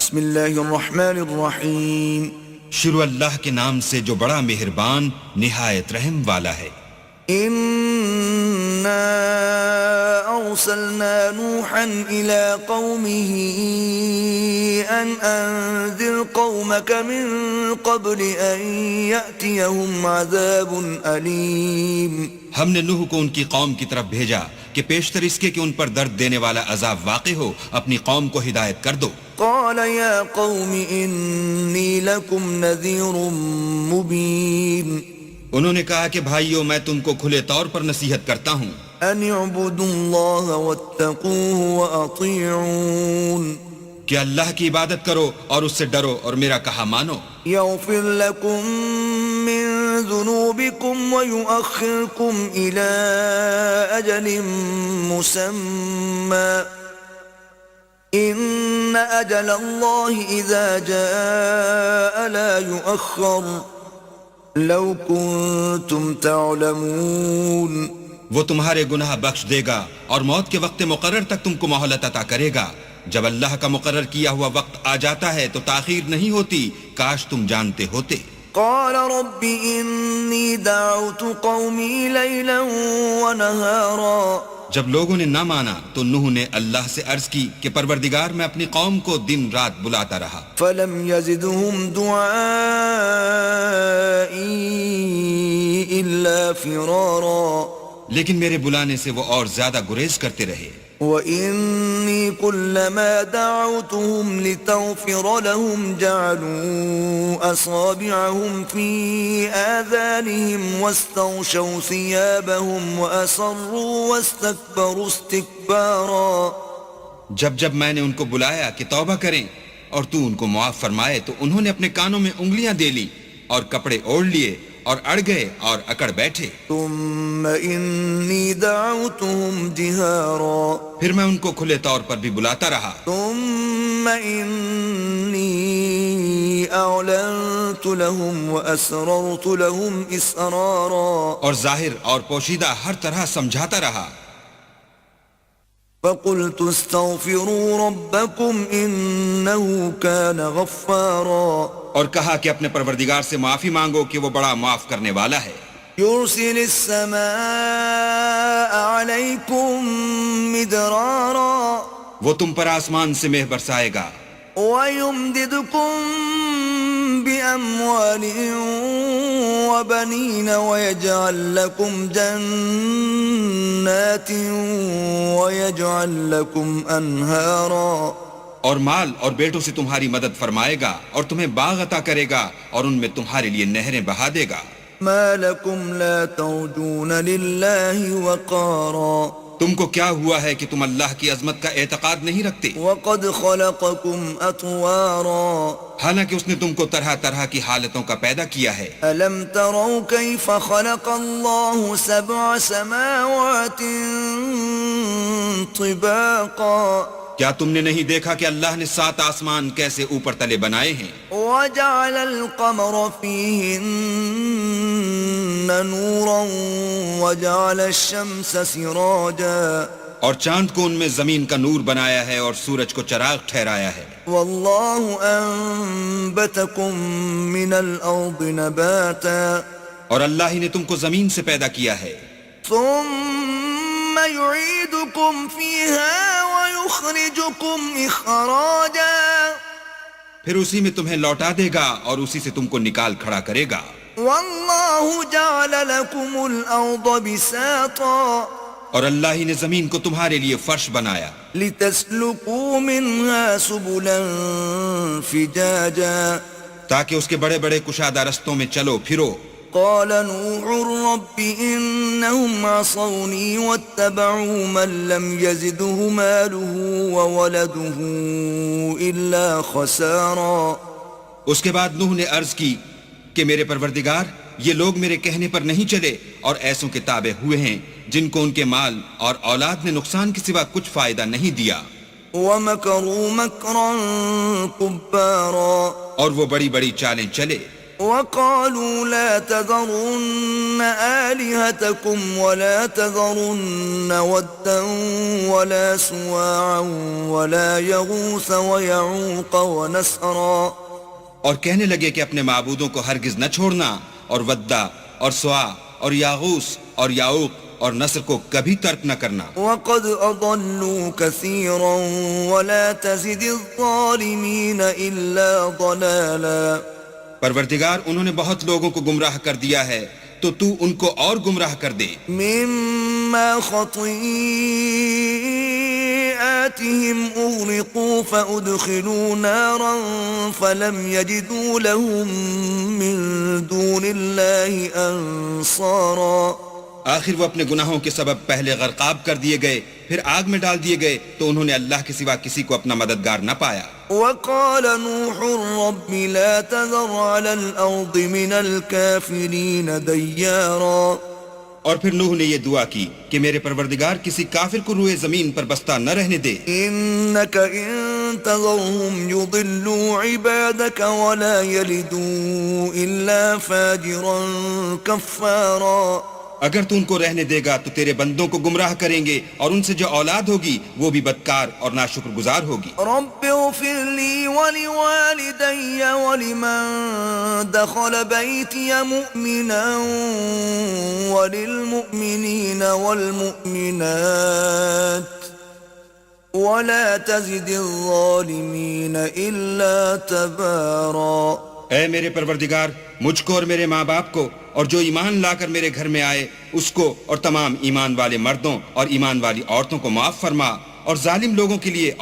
بسم اللہ الرحمن الرحیم. شروع اللہ کے نام سے جو بڑا مہربان نہایت رحم والا ہے. اِنَّا أَرْسَلْنَا نُوحًا إِلَىٰ قَوْمِهِ أَنْ أَنذِرْ قَوْمَكَ مِن قَبْلِ أَنْ يَأْتِيَهُمْ عَذَابٌ أَلِيمٌ. ہم نے نوح کو ان کی قوم کی طرف بھیجا کہ پیشتر اس کے کہ ان پر درد دینے والا عذاب واقع ہو اپنی قوم کو ہدایت کر دو. قال يا قوم إني لكم نذير مبين. انہوں نے کہا کہ بھائیو میں تم کو کھلے طور پر نصیحت کرتا ہوں أن اعبدوا الله واتقوه وأطيعون. کہ اللہ کی عبادت کرو اور اس سے ڈرو اور میرا کہا مانو. يغفر لكم من ذنوبكم ويؤخركم إلى أجل مسمى إن أجل الله إذا جاء لا يؤخر لو كنتم تعلمون. وہ تمہارے گناہ بخش دے گا اور موت کے وقت مقرر تک تم کو مہلت عطا کرے گا. جب اللہ کا مقرر کیا ہوا وقت آ جاتا ہے تو تاخیر نہیں ہوتی، کاش تم جانتے ہوتے. قال رب إني دعوت قومي ليلا ونهارا. جب لوگوں نے نہ مانا تو نوح نے اللہ سے عرض کی کہ پروردگار میں اپنی قوم کو دن رات بلاتا رہا. فلم يزدهم دعائي إلا فرارا. لیکن میرے بلانے سے وہ اور زیادہ گریز کرتے رہے. وَإِنِّي كُلَّمَا دَعَوْتُهُمْ لِتَغْفِرَ لَهُمْ جَعَلُوا أَصَابِعَهُمْ فِي آذَانِهِمْ وَاسْتَغْشَوْا ثِيَابَهُمْ وَأَصَرُّوا وَاسْتَكْبَرُوا اسْتِكْبَارًا. جب میں نے ان کو بلایا کہ توبہ کریں اور تو ان کو معاف فرمائے تو انہوں نے اپنے کانوں میں انگلیاں دے لی اور کپڑے اوڑھ لیے اور اڑ گئے اور اکڑ بیٹھے. ثُمَّ إِنِّي دَعَوْتُهُمْ جِهَارًا. پھر میں ان کو کھلے طور پر بھی بلاتا رہا. ثُمَّ إِنِّي أَعْلَنْتُ لَهُمْ وَأَسْرَرْتُ لَهُمْ إِسْرَارًا. اور ظاہر اور پوشیدہ ہر طرح سمجھاتا رہا. فَقُلْتُ اسْتَغْفِرُوا رَبَّكُمْ إِنَّهُ كَانَ غَفَّارًا. اور کہا کہ اپنے پروردگار سے معافی مانگو کہ وہ بڑا معاف کرنے والا ہے. يُرْسِلِ السَّمَاءَ عَلَيْكُمْ مِدْرَارًا. وہ تم پر آسمان سے مہ برسائے گا. وَيُمْدِدْكُمْ بِأَمْوَالٍ وَبَنِينَ وَيَجْعَلْ لَكُمْ جَنَّاتٍ وَيَجْعَلْ لَكُمْ أَنْهَارًا. اور مال اور بیٹوں سے تمہاری مدد فرمائے گا اور تمہیں باغ عطا کرے گا اور ان میں تمہارے لیے نہریں بہا دے گا. مَا لَكُمْ لَا تَرْجُونَ لِلَّهِ وَقَارًا. تم کو کیا ہوا ہے کہ تم اللہ کی عظمت کا اعتقاد نہیں رکھتے؟ وَقَدْ خَلَقَكُمْ أَطْوَارًا. حالانکہ اس نے تم کو طرح طرح کی حالتوں کا پیدا کیا ہے. أَلَمْ تَرَوْا كَيْفَ خَلَقَ اللَّهُ سَبْعَ سَمَاوَاتٍ طِبَاقًا. کیا تم نے نہیں دیکھا کہ اللہ نے 7 آسمان کیسے اوپر تلے بنائے ہیں؟ وَجَعَلَ الْقَمَرَ فِيهِنَّ نُورًا وَجَعَلَ الشَّمْسَ سِرَاجًا. اور چاند کو ان میں زمین کا نور بنایا ہے اور سورج کو چراغ ٹھہرایا ہے. وَاللَّهُ أَنبَتَكُم مِّنَ الْأَرْضِ نَبَاتًا. اور اللہ ہی نے تم کو زمین سے پیدا کیا ہے. ثُمَّ يُعِيدُكُمْ فِيهَا وَيُخْرِجُكُمْ إِخْرَاجًا. پھر اسی میں تمہیں لوٹا دے گا اور اسی سے تم کو نکال کھڑا کرے گا. وَاللَّهُ جَعَلَ لَكُمُ الْأَرْضَ بِسَاطًا. اور اللہ ہی نے زمین کو تمہارے لیے فرش بنایا لِتَسْلُكُوا مِنْهَا سُبُلًا فِجَاجًا. تاکہ اس کے بڑے بڑے کشادہ رستوں میں چلو پھرو. قال نوح رب إنهم عصوني واتبعوا من لم يزده ماله وولده إلا خسارا. اس کے بعد نوح نے عرض کی کہ میرے پروردگار یہ لوگ میرے کہنے پر نہیں چلے اور ایسوں کے تابع ہوئے ہیں جن کو ان کے مال اور اولاد نے نقصان کے سوا کچھ فائدہ نہیں دیا. وَمَكَرُوا مَكْرًا كُبَّارًا. اور وہ بڑی بڑی چالیں چلے. وقالوا لا تذرن آلهتكم ولا تذرن ودا ولا سواعا ولا يغوث ويعوق ونسرا، اور کہنے لگے کہ اپنے معبودوں کو ہرگز نہ چھوڑنا، اور ودا اور سوا اور یاغوس اور یاؤق اور نصر کو کبھی ترک نہ کرنا۔ وقد أضلوا كثيرا ولا تزد الظالمين إلا ضلالا۔ پروردگار انہوں نے بہت لوگوں کو گمراہ کر دیا ہے، تو تو ان کو اور گمراہ کر دے۔ مما خطيئاتهم أغرقوا فأدخلوا نارا فلم يجدوا لهم من دون الله أنصارا۔ آخر وہ اپنے گناہوں کے سبب پہلے غرقاب کر دیے گئے، پھر آگ میں ڈال دیے گئے، تو انہوں نے اللہ کے سوا کسی کو اپنا مددگار نہ پایا۔ وقال نوح رب لا تذر على الأرض من الكافرين ديارا، اور پھر نوح نے یہ دعا کی کہ میرے پروردگار کسی کافر کو روئے زمین پر بستہ نہ رہنے دے۔ إنك إن تذرهم يضلوا عبادك ولا يلدوا إلا فاجرا كفارا، اگر تو ان کو رہنے دے گا تو تیرے بندوں کو گمراہ کریں گے، اور ان سے جو اولاد ہوگی وہ بھی بدکار اور ناشکر گزار ہوگی۔ رب اغفر لي ولوالدي ولمن دخل بيتي مؤمنا وللمؤمنين والمؤمنات ولا تزد الظالمين إلا تبارا۔ اے میرے پروردگار، مجھ کو اور میرے ماں باپ کو اور جو ایمان لا کر میرے گھر میں آئے اس کو اور تمام ایمان والے مردوں اور ایمان والی عورتوں کو معاف فرما، اور ظالم لوگوں کے لیے